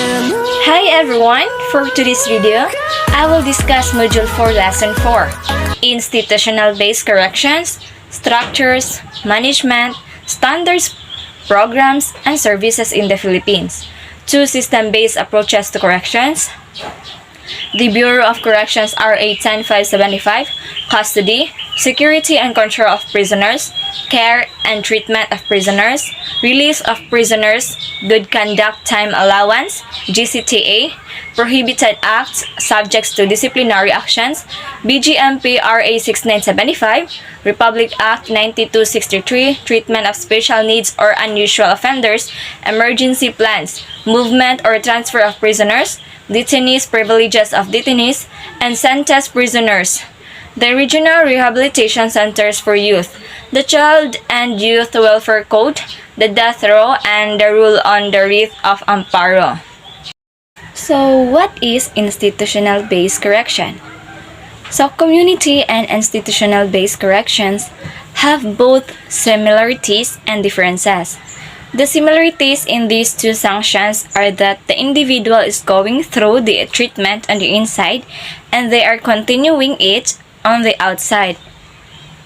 Hi everyone! For today's video, I will discuss Module 4 Lesson 4, Institutional-Based Corrections, Structures, Management, Standards, Programs, and Services in the Philippines. Two system-based approaches to corrections. The Bureau of Corrections RA 10575, Custody, Security and Control of Prisoners, Care and Treatment of Prisoners, Release of Prisoners, Good Conduct Time Allowance, GCTA, Prohibited Acts, Subjects to Disciplinary Actions, BGMP RA 6975, Republic Act 9263, Treatment of Special Needs or Unusual Offenders, Emergency Plans, Movement or Transfer of Prisoners, Detainees, Privileges of Detainees, and Sentenced Prisoners. The Regional Rehabilitation Centers for Youth, the Child and Youth Welfare Code, the Death Row, and the Rule on the Writ of Amparo. So, what is institutional-based correction? So, community and institutional-based corrections have both similarities and differences. The similarities in these two sanctions are that the individual is going through the treatment on the inside and they are continuing it on the outside.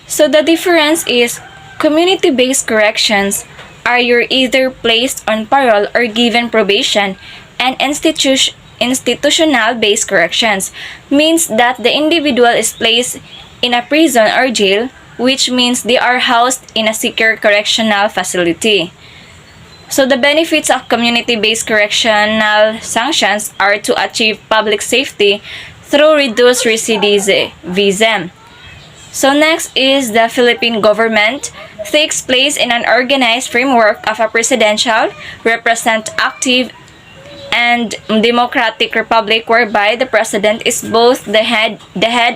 So the difference is community-based corrections are you're either placed on parole or given probation, and institutional-based corrections means that the individual is placed in a prison or jail, which means they are housed in a secure correctional facility. So the benefits of community-based correctional sanctions are to achieve public safety through reduced recidivism. So next is the Philippine government takes place in an organized framework of a presidential, representative, and democratic republic whereby the president is both the head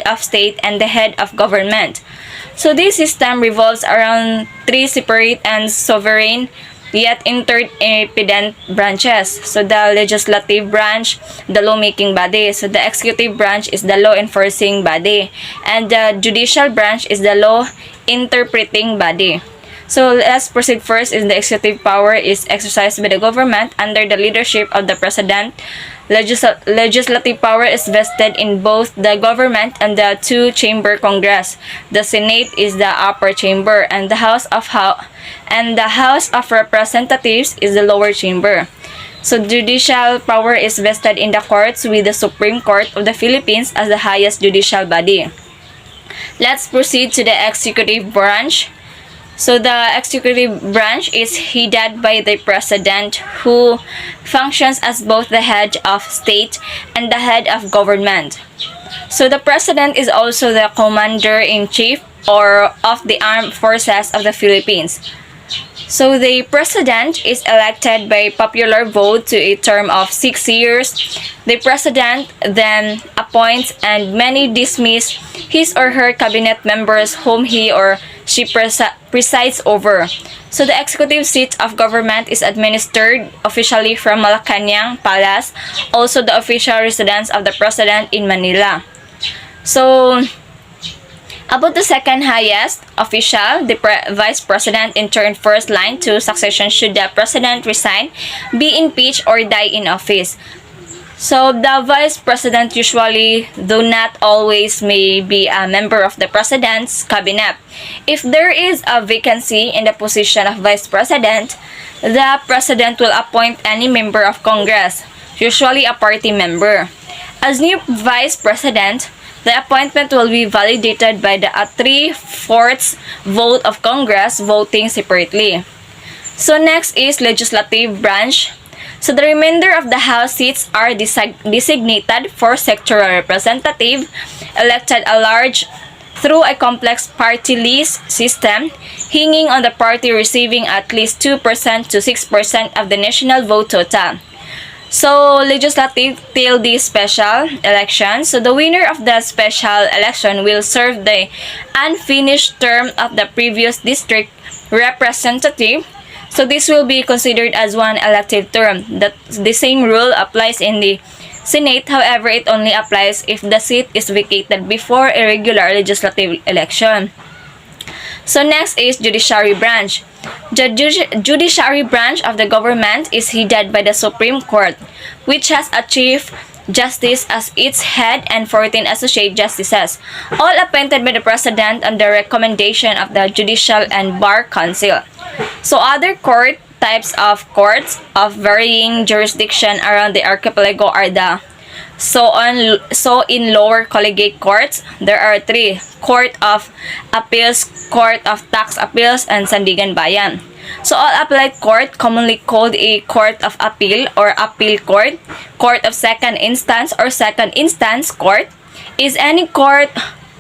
of state and the head of government. So this system revolves around three separate and sovereign yet interdependent branches. So the legislative branch, the lawmaking body. So the executive branch is the law enforcing body. And the judicial branch is the law interpreting body. So let's proceed first. Is the executive power is exercised by the government under the leadership of the president. Legislative power is vested in both the government and the two-chamber Congress. The Senate is the upper chamber, and the House of Representatives is the lower chamber. So judicial power is vested in the courts, with the Supreme Court of the Philippines as the highest judicial body. Let's proceed to the executive branch. So the executive branch is headed by the president, who functions as both the head of state and the head of government. So the president is also the commander-in-chief of the armed forces of the Philippines. So the president is elected by popular vote to a term of 6 years. The president then appoints and many dismiss his or her cabinet members whom he or she presides over. So the executive seat of government is administered officially from Malacanang Palace, also the official residence of the president in Manila. So about the second highest official, the vice president, in turn first line to succession should the president resign, be impeached, or die in office. So the vice president usually, though not always, may be a member of the president's cabinet. If there is a vacancy in the position of vice president, the president will appoint any member of Congress, usually a party member. As new vice president, the appointment will be validated by the 3/4 vote of Congress voting separately. So next is legislative branch. So the remainder of the House seats are designated for sectoral representative, elected at large through a complex party list system, hinging on the party receiving at least 2% to 6% of the national vote total. So, legislative till the special election. So, the winner of the special election will serve the unfinished term of the previous district representative. So, this will be considered as one elective term. The same rule applies in the Senate. However, it only applies if the seat is vacated before a regular legislative election. So next is judiciary branch. The judiciary branch of the government is headed by the Supreme Court, which has a Chief Justice as its head and 14 associate justices, all appointed by the President on the recommendation of the Judicial and Bar Council. So other types of courts of varying jurisdiction around the archipelago are so in lower collegiate courts, there are three: Court of Appeals, Court of Tax Appeals, and Sandigan Bayan. So all appellate court, commonly called a Court of Appeal or Appeal Court, Court of Second Instance or Second Instance Court, is any court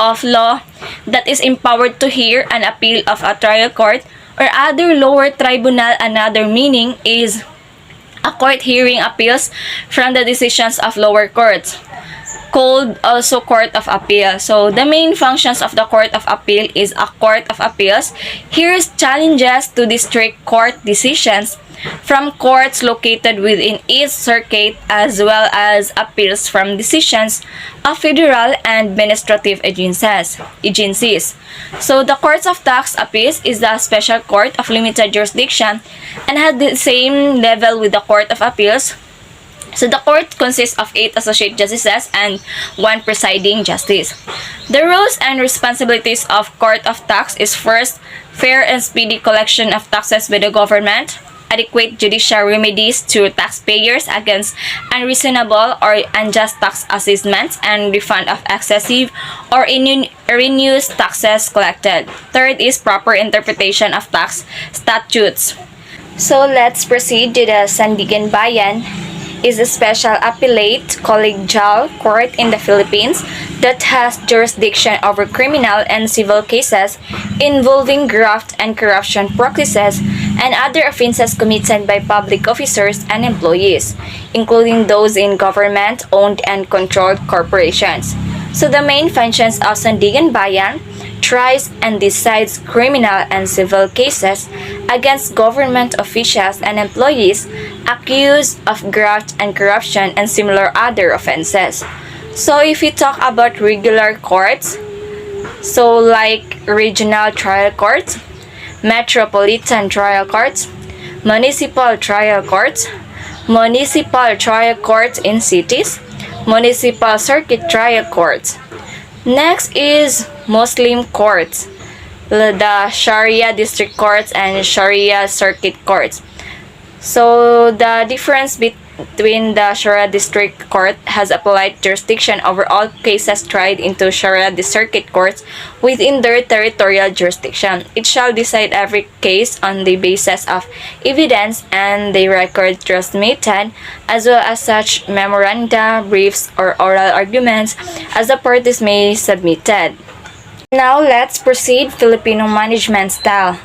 of law that is empowered to hear an appeal of a trial court or other lower tribunal. Another meaning is a court hearing appeals from the decisions of lower courts, called also Court of Appeal. So the main functions of the Court of Appeal is a Court of Appeals hears challenges to district court decisions from courts located within its circuit, as well as appeals from decisions of federal and administrative agencies. So the Courts of Tax Appeals is the special court of limited jurisdiction and had the same level with the Court of Appeals. So the court consists of 8 associate justices and 1 presiding justice. The roles and responsibilities of Court of Tax is first, fair and speedy collection of taxes by the government, adequate judicial remedies to taxpayers against unreasonable or unjust tax assessments and refund of excessive or erroneous taxes collected. Third is proper interpretation of tax statutes. So let's proceed to the Sandigan Bayan. Is a special appellate collegial court in the Philippines that has jurisdiction over criminal and civil cases involving graft and corruption practices and other offenses committed by public officers and employees, including those in government-owned and controlled corporations. So the main functions of Sandigan Bayan tries and decides criminal and civil cases against government officials and employees accused of graft and corruption and similar other offenses. So if you talk about regular courts, so like regional trial courts, metropolitan trial courts, municipal trial courts, municipal trial courts in cities, municipal circuit trial courts. Next is Muslim courts, the Sharia district courts and Sharia circuit courts. So the difference between the Sharia district court has applied jurisdiction over all cases tried into Sharia circuit courts within their territorial jurisdiction. It shall decide every case on the basis of evidence and the record transmitted, as well as such memoranda, briefs, or oral arguments as the parties may submitted. Now let's proceed Filipino management style.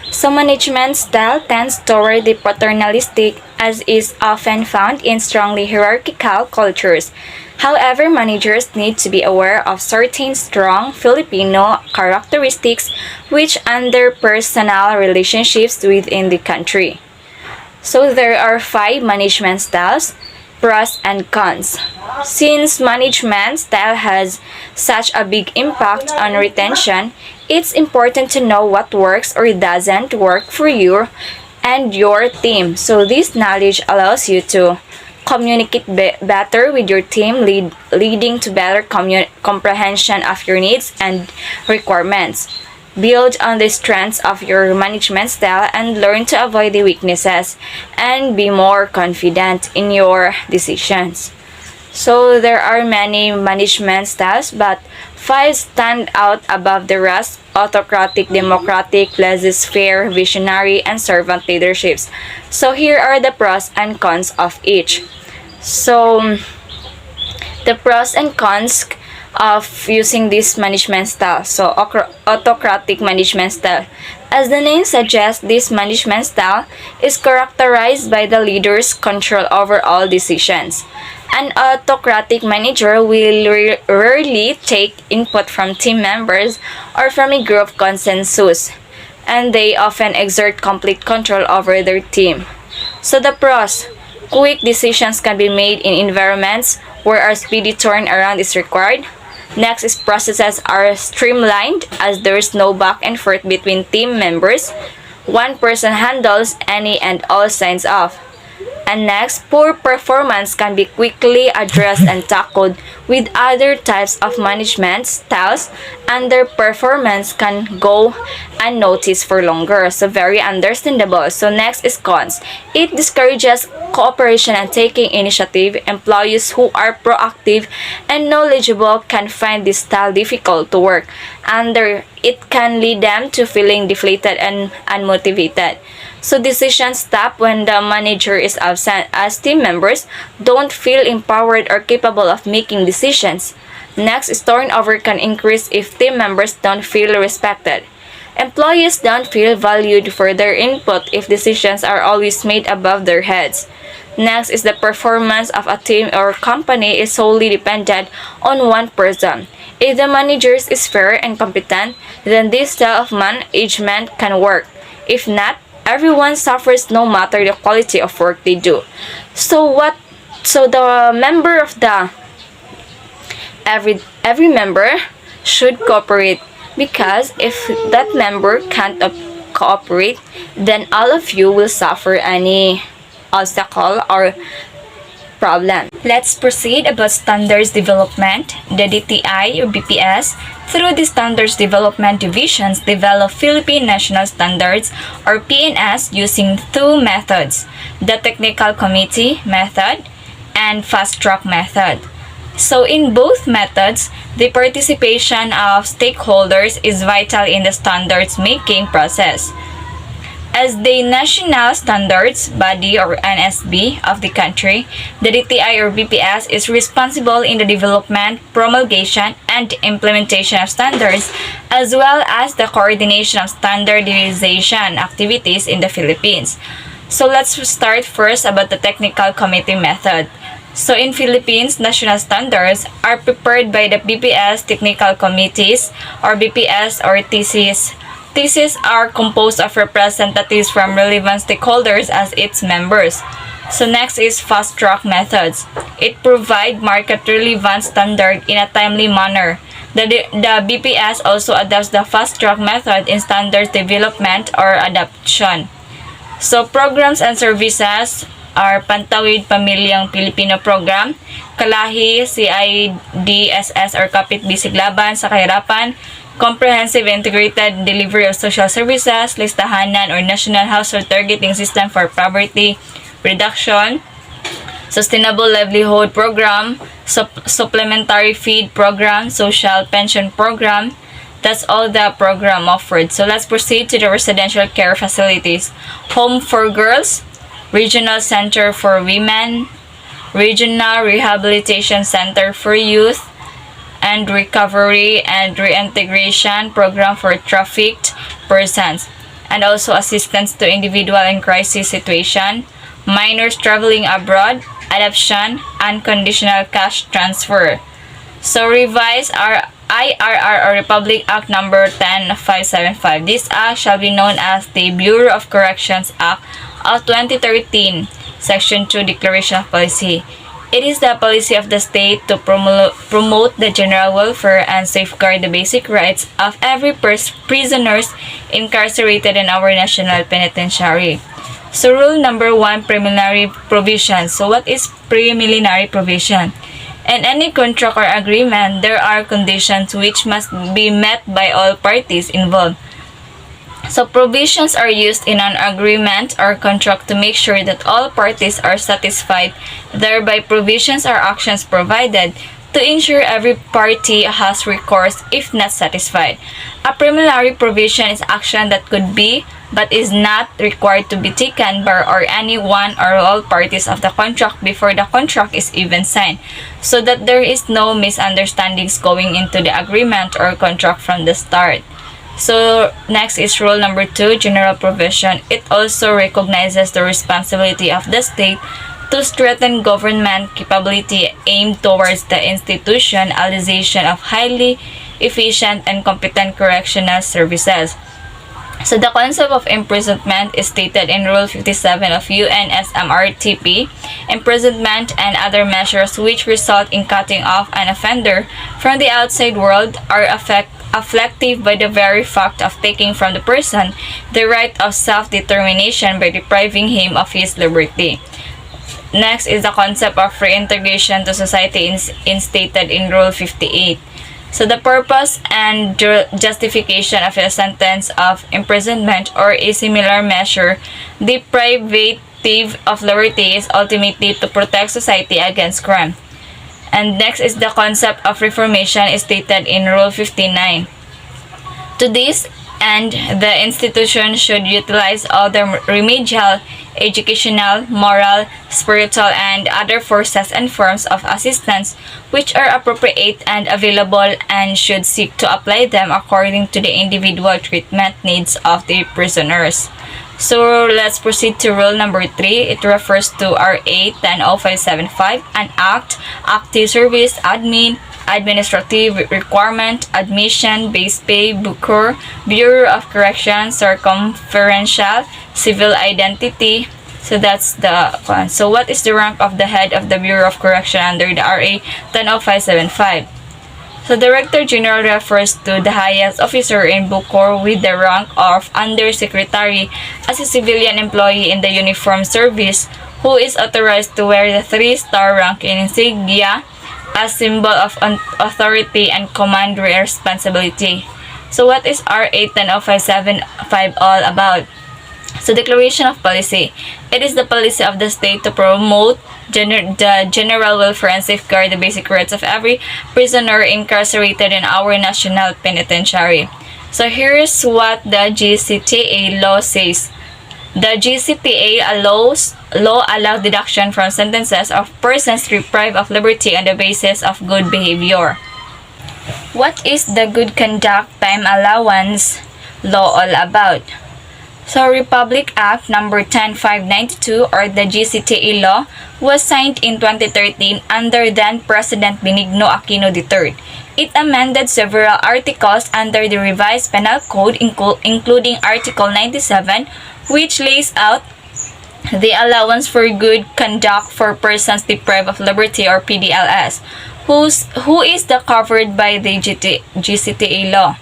So management style tends toward the paternalistic, as is often found in strongly hierarchical cultures. However, managers need to be aware of certain strong Filipino characteristics which under personal relationships within the country. So there are 5 management styles, pros and cons. Since management style has such a big impact on retention, it's important to know what works or doesn't work for you and your team. So this knowledge allows you to communicate better with your team, leading to better comprehension of your needs and requirements. Build on the strengths of your management style and learn to avoid the weaknesses and be more confident in your decisions. So there are many management styles, but 5 stand out above the rest: autocratic, democratic, laissez-faire, visionary, and servant leaderships. So here are the pros and cons of each. So the pros and cons of using this management style. So autocratic management style. As the name suggests, this management style is characterized by the leader's control over all decisions. An autocratic manager will rarely take input from team members or from a group consensus, and they often exert complete control over their team. So the pros: quick decisions can be made in environments where a speedy turnaround is required. Next is processes are streamlined as there is no back and forth between team members. One person handles any and all signs off. And next, poor performance can be quickly addressed and tackled with other types of management styles, and their performance can go unnoticed for longer. So very understandable. So next is cons. It discourages cooperation and taking initiative. Employees who are proactive and knowledgeable can find this style difficult to work under. It can lead them to feeling deflated and unmotivated. So decisions stop when the manager is absent, as team members don't feel empowered or capable of making decisions. Next is turnover can increase if team members don't feel respected. Employees don't feel valued for their input if decisions are always made above their heads. Next is the performance of a team or company is solely dependent on one person. If the manager is fair and competent, then this style of management can work. If not, everyone suffers no matter the quality of work they do. So the member of the every member should cooperate, because if that member can't cooperate, then all of you will suffer any obstacle or problem. Let's proceed about standards development. The DTI or BPS, through the Standards Development Divisions, develop Philippine National Standards or PNS using two methods, the Technical Committee method and Fast Track method. So in both methods, the participation of stakeholders is vital in the standards making process. As the national standards body or NSB of the country, the DTI or BPS is responsible in the development, promulgation, and implementation of standards, as well as the coordination of standardization activities in the Philippines. So let's start first about the technical committee method. So in Philippines, national standards are prepared by the BPS technical committees or BPS or TCs. TCs are composed of representatives from relevant stakeholders as its members. So next is fast track methods. It provides market relevant standard in a timely manner. The BPS also adopts the fast track method in standards development or adoption. So programs and services are Pantawid Pamilyang Pilipino Program, Kalahi, CIDSS or Kapit Bisig Laban sa Kahirapan, Comprehensive Integrated Delivery of Social Services, Listahanan or National Household Targeting System for Poverty Reduction, Sustainable Livelihood Program, Supplementary Feed Program, Social Pension Program. That's all the program offered. So let's proceed to the residential care facilities. Home for Girls, Regional Center for Women, Regional Rehabilitation Center for Youth, and Recovery and Reintegration Program for Trafficked Persons, and also assistance to individual in crisis situation, minors traveling abroad, adoption, unconditional cash transfer. So revise our IRR or Republic Act Number 10575. This act shall be known as the Bureau of Corrections Act of 2013, Section 2 Declaration of Policy. It is the policy of the state to promote the general welfare and safeguard the basic rights of every prisoners incarcerated in our national penitentiary. So rule number 1, preliminary provision. So what is preliminary provision? In any contract or agreement, there are conditions which must be met by all parties involved. So provisions are used in an agreement or contract to make sure that all parties are satisfied. Thereby, provisions are actions provided to ensure every party has recourse if not satisfied. A preliminary provision is action that could be but is not required to be taken by or any one or all parties of the contract before the contract is even signed, so that there is no misunderstandings going into the agreement or contract from the start. So next is rule number 2, general provision. It also recognizes the responsibility of the state to strengthen government capability aimed towards the institutionalization of highly efficient and competent correctional services. So the concept of imprisonment is stated in Rule 57 of UNSMRTP. Imprisonment and other measures which result in cutting off an offender from the outside world are afflictive by the very fact of taking from the person the right of self-determination by depriving him of his liberty. Next is the concept of reintegration to society instated in Rule 58. So the purpose and justification of a sentence of imprisonment or a similar measure deprivative of liberty is ultimately to protect society against crime. And next is the concept of reformation is stated in Rule 59. To this end, the institution should utilize all the remedial, educational, moral, spiritual, and other forces and forms of assistance which are appropriate and available, and should seek to apply them according to the individual treatment needs of the prisoners. So let's proceed to rule number 3. It refers to RA 100575, an act, active service, administrative requirement, admission, base pay, Bucor, Bureau of Corrections, circumferential, civil identity. So that's the one. So what is the rank of the head of the Bureau of Correction under the RA 100575? So Director General refers to the highest officer in Bucor with the rank of Undersecretary as a civilian employee in the uniformed service who is authorized to wear the 3-star rank in insignia as symbol of authority and command responsibility. So what is RA 100575 all about? So Declaration of Policy. It is the policy of the state to promote the general welfare and safeguard the basic rights of every prisoner incarcerated in our national penitentiary. So here's what the GCTA law says. The GCTA law allows deduction from sentences of persons deprived of liberty on the basis of good behavior. What is the Good Conduct Time Allowance law all about? So Republic Act number 10592 or the GCTA law was signed in 2013 under then President Benigno Aquino III. It amended several articles under the revised penal code including Article 97, which lays out the allowance for good conduct for persons deprived of liberty or PDLS, who is covered by the GCTA law.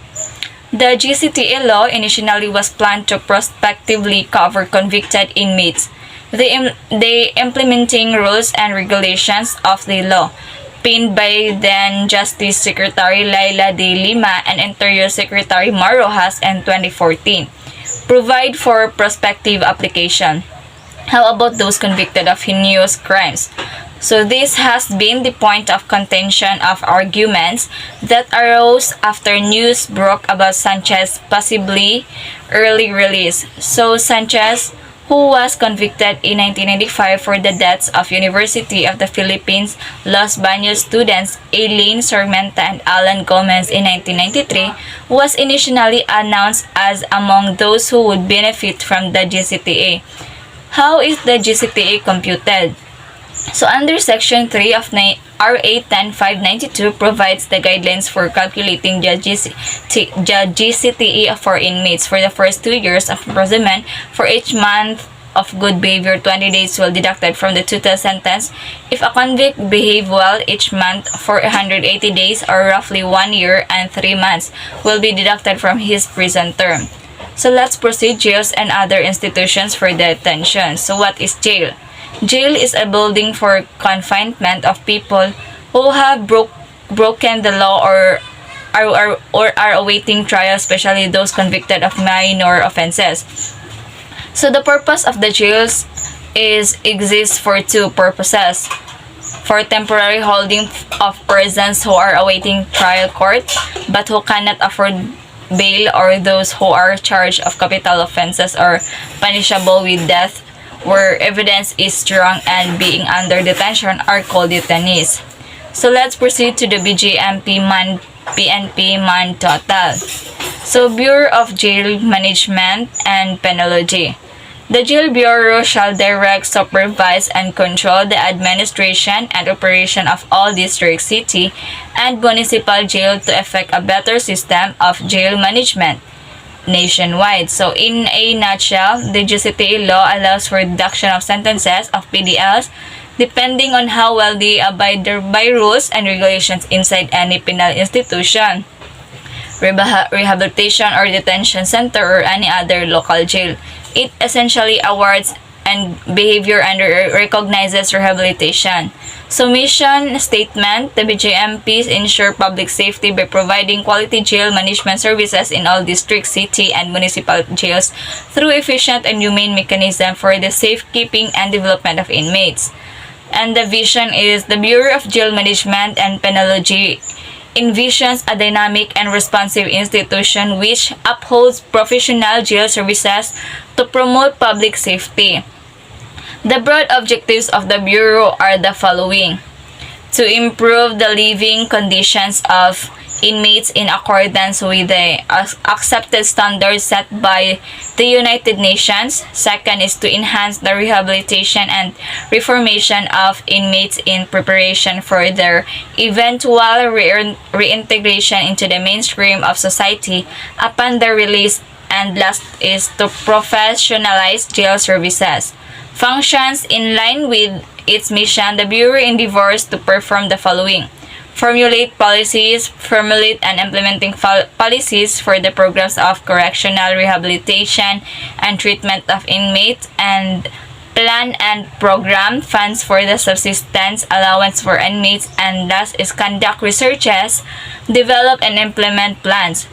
The GCTA law initially was planned to prospectively cover convicted inmates. The implementing rules and regulations of the law, penned by then Justice Secretary Laila de Lima and Interior Secretary Mar Rojas in 2014, provide for prospective application. How about those convicted of heinous crimes? So this has been the point of contention of arguments that arose after news broke about Sanchez's possibly early release. So Sanchez, who was convicted in 1995 for the deaths of University of the Philippines Los Baños students Aileen Sarmenta and Alan Gomez in 1993, was initially announced as among those who would benefit from the GCTA. How is the GCTA computed? So under Section 3 of RA 10592 provides the guidelines for calculating the GCTA for inmates. For the first 2 years of imprisonment, for each month of good behavior, 20 days will be deducted from the total sentence. If a convict behave well each month for 180 days or roughly 1 year and 3 months will be deducted from his prison term. So let's proceed jails and other institutions for detention. So what is jail? Jail is a building for confinement of people who have broken the law or are awaiting trial, especially those convicted of minor offenses. So the purpose of the jails exists for 2 purposes. For temporary holding of persons who are awaiting trial court but who cannot afford bail, or those who are charged of capital offenses or punishable with death where evidence is strong and being under detention are called detainees. So let's proceed to the PNP man total. So Bureau of Jail Management and Penology. The Jail Bureau shall direct, supervise, and control the administration and operation of all district, city, and municipal jail to effect a better system of jail management. nationwide. So in a nutshell, the GCTA law allows for reduction of sentences of PDLs depending on how well they abide by rules and regulations inside any penal institution, rehabilitation or detention center, or any other local jail. It essentially awards and behavior and recognizes rehabilitation. So mission statement, the BJMPs ensure public safety by providing quality jail management services in all district, city, and municipal jails through efficient and humane mechanism for the safekeeping and development of inmates. And the vision is the Bureau of Jail Management and Penology envisions a dynamic and responsive institution which upholds professional jail services to promote public safety. The broad objectives of the Bureau are the following: to improve the living conditions of inmates in accordance with the accepted standards set by the United Nations. Second is to enhance the rehabilitation and reformation of inmates in preparation for their eventual reintegration into the mainstream of society upon their release. And last is to professionalize jail services. Functions in line with its mission, the Bureau endeavors to perform the following: formulate and implementing policies for the programs of correctional rehabilitation and treatment of inmates, and plan and program funds for the subsistence allowance for inmates, and thus is conduct researches, develop and implement plans.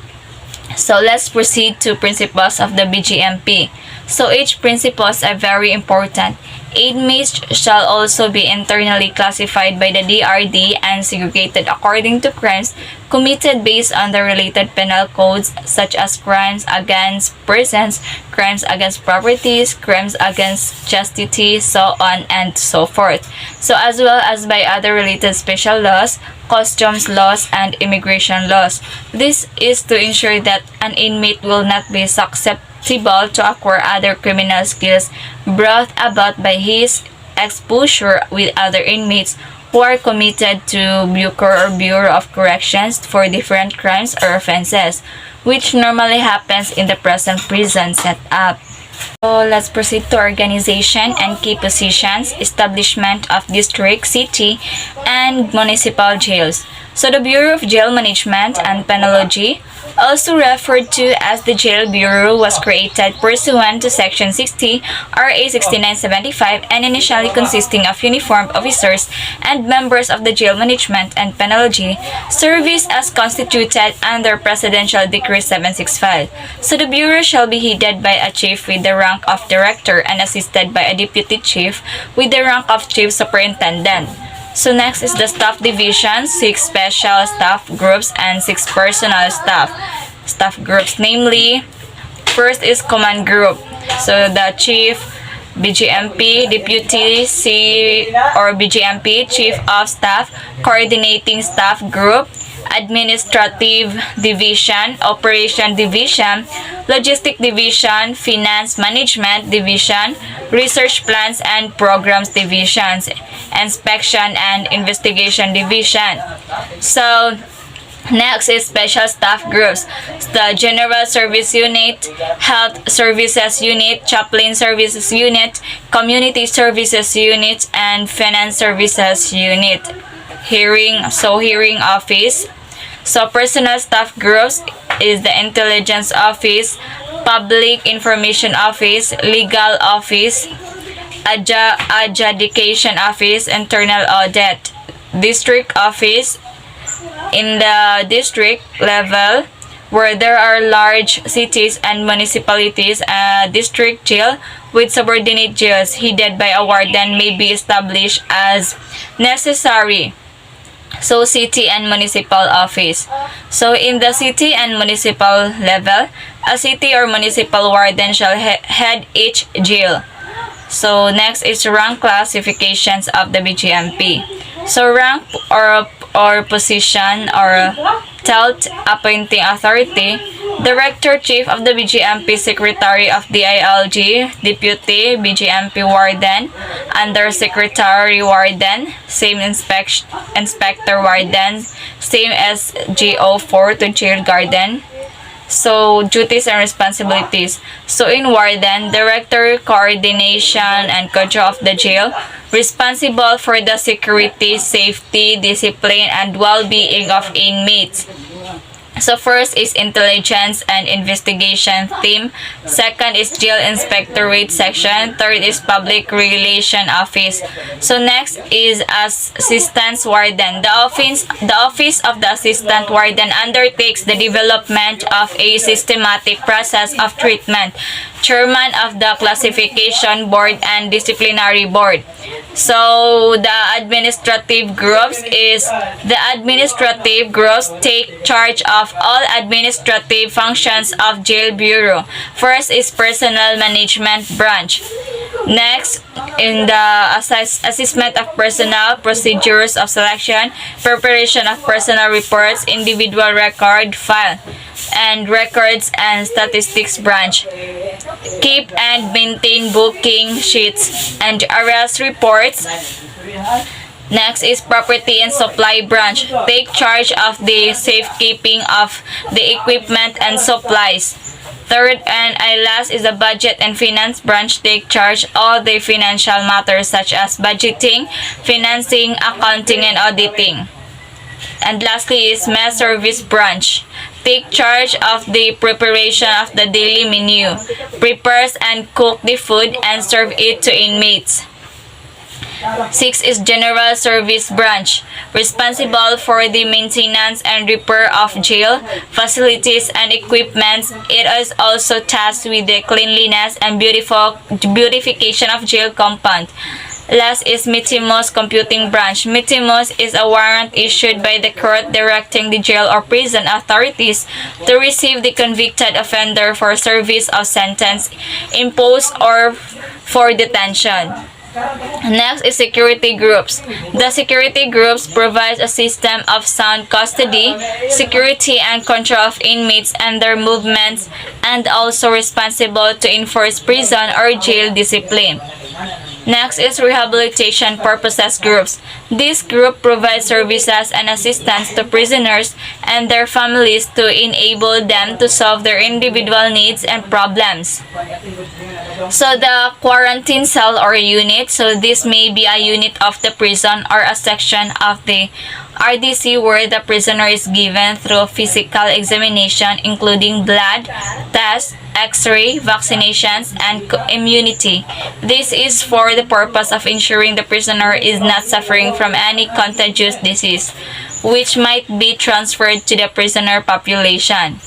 So let's proceed to principles of the BGMP. So each principles are very important. Inmates shall also be internally classified by the DRD and segregated according to crimes committed based on the related penal codes, such as crimes against persons, crimes against properties, crimes against chastity, so on and so forth. So as well as by other related special laws, customs laws, and immigration laws. This is to ensure that an inmate will not be susceptible to acquire other criminal skills brought about by his exposure with other inmates who are committed to Bureau of Corrections for different crimes or offenses, which normally happens in the present prison setup. So let's proceed to organization and key positions, establishment of district, city, and municipal jails. So the Bureau of Jail Management and Penology, also referred to as the Jail Bureau, was created pursuant to Section 60 RA 6975 and initially consisting of uniformed officers and members of the Jail Management and Penology Service as constituted under Presidential Decree 765. So the Bureau shall be headed by a chief with the rank of director and assisted by a deputy chief with the rank of chief superintendent. So next is the staff division, 6 special staff groups and 6 personal staff groups. Namely, first is command group. So the chief, BGMP, deputy C or BGMP, chief of staff, coordinating staff group, administrative division, operation division, logistic division, finance management division, research plans and programs divisions, inspection and investigation division. So next is special staff groups. The General Service Unit, Health Services Unit, Chaplain Services Unit, Community Services Unit, and Finance Services Unit. Hearing Office. So personal staff groups is the Intelligence Office, Public Information Office, Legal Office, Adjudication Office, Internal Audit, District Office. In the district level, where there are large cities and municipalities, a district jail with subordinate jails headed by a warden may be established as necessary. So city and municipal office. So in the city and municipal level, a city or municipal warden shall head each jail. So next is rank classifications of the BGMP. So rank or position or titled appointing authority: Director, Chief of the BGMP, Secretary of DILG, Deputy BGMP Warden, Under Secretary Warden, same Inspector Warden, same as GO4 to Jail Garden. So, duties and responsibilities. So, in warden, director, coordination, and control of the jail, responsible for the security, safety, discipline, and well-being of inmates. So first is intelligence and investigation team. Second is jail inspectorate section. Third is public relation office. So next is assistant warden. The office of the assistant warden undertakes the development of a systematic process of treatment. Chairman of the classification board and disciplinary board. So the administrative groups take charge of all administrative functions of jail bureau. First is personnel management branch. Next, in the assessment of personnel, procedures of selection, preparation of personnel reports, individual record file, and records and statistics branch. Keep and maintain booking sheets and arrest reports. Next is property and supply branch. Take charge of the safekeeping of the equipment and supplies. Third and last is the budget and finance branch. Take charge all the financial matters such as budgeting, financing, accounting, and auditing. And lastly is mess service branch. Take charge of the preparation of the daily menu, prepares and cook the food and serve it to inmates. 6 is General Service Branch, responsible for the maintenance and repair of jail facilities and equipment. It is also tasked with the cleanliness and beautification of jail compound. Last is Mitimus Computing Branch. Mitimus is a warrant issued by the court directing the jail or prison authorities to receive the convicted offender for service of sentence imposed or for detention. Next is security groups. The security groups provides a system of sound custody, security, and control of inmates and their movements, and also responsible to enforce prison or jail discipline. Next is rehabilitation purposes groups. This group provides services and assistance to prisoners and their families to enable them to solve their individual needs and problems. So the quarantine cell or unit, so this may be a unit of the prison or a section of the RDC where the prisoner is given through physical examination including blood tests, X-ray, vaccinations, and immunity. This is for the purpose of ensuring the prisoner is not suffering from any contagious disease which might be transferred to the prisoner population.